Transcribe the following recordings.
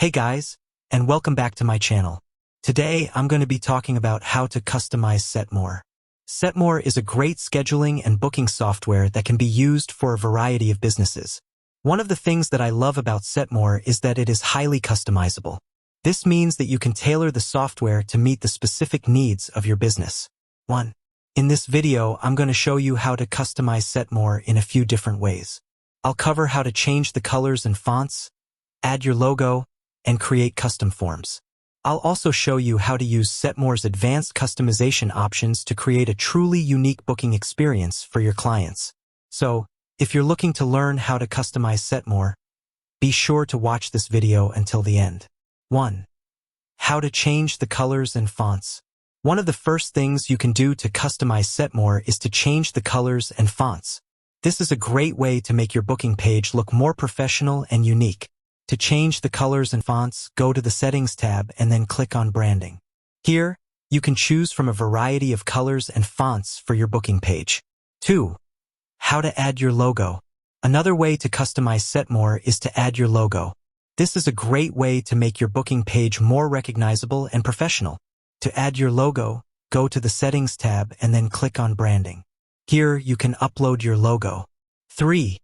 Hey guys, and welcome back to my channel. Today, I'm going to be talking about how to customize Setmore. Setmore is a great scheduling and booking software that can be used for a variety of businesses. One of the things that I love about Setmore is that it is highly customizable. This means that you can tailor the software to meet the specific needs of your business. 1. In this video, I'm going to show you how to customize Setmore in a few different ways. I'll cover how to change the colors and fonts, add your logo, and create custom forms. I'll also show you how to use Setmore's advanced customization options to create a truly unique booking experience for your clients. So, if you're looking to learn how to customize Setmore, be sure to watch this video until the end. 1. How to change the colors and fonts. One of the first things you can do to customize Setmore is to change the colors and fonts. This is a great way to make your booking page look more professional and unique. To change the colors and fonts, go to the Settings tab and then click on Branding. Here, you can choose from a variety of colors and fonts for your booking page. 2. How to add your logo. Another way to customize Setmore is to add your logo. This is a great way to make your booking page more recognizable and professional. To add your logo, go to the Settings tab and then click on Branding. Here, you can upload your logo. 3.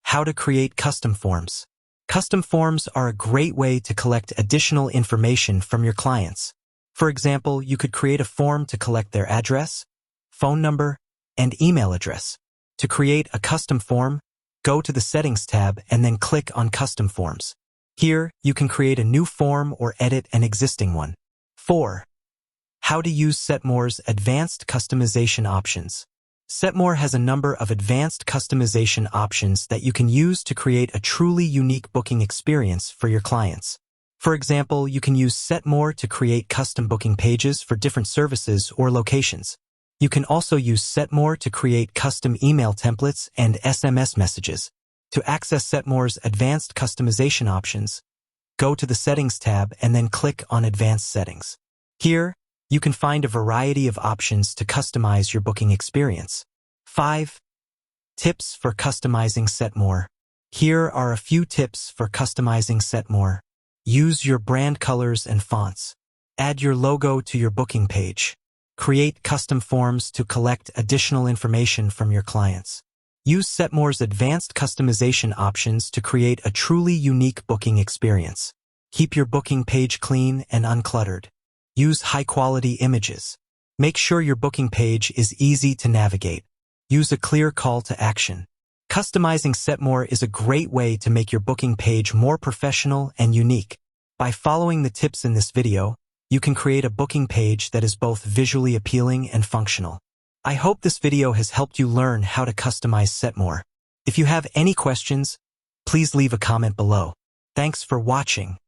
How to create custom forms. Custom forms are a great way to collect additional information from your clients. For example, you could create a form to collect their address, phone number, and email address. To create a custom form, go to the Settings tab and then click on Custom Forms. Here, you can create a new form or edit an existing one. 4. How to use Setmore's advanced customization options. Setmore has a number of advanced customization options that you can use to create a truly unique booking experience for your clients. For example, you can use Setmore to create custom booking pages for different services or locations. You can also use Setmore to create custom email templates and SMS messages. To access Setmore's advanced customization options, go to the Settings tab and then click on Advanced Settings. Here, you can find a variety of options to customize your booking experience. 5. Tips for customizing Setmore. Here are a few tips for customizing Setmore. Use your brand colors and fonts. Add your logo to your booking page. Create custom forms to collect additional information from your clients. Use Setmore's advanced customization options to create a truly unique booking experience. Keep your booking page clean and uncluttered. Use high-quality images. Make sure your booking page is easy to navigate. Use a clear call to action. Customizing Setmore is a great way to make your booking page more professional and unique. By following the tips in this video, you can create a booking page that is both visually appealing and functional. I hope this video has helped you learn how to customize Setmore. If you have any questions, please leave a comment below. Thanks for watching.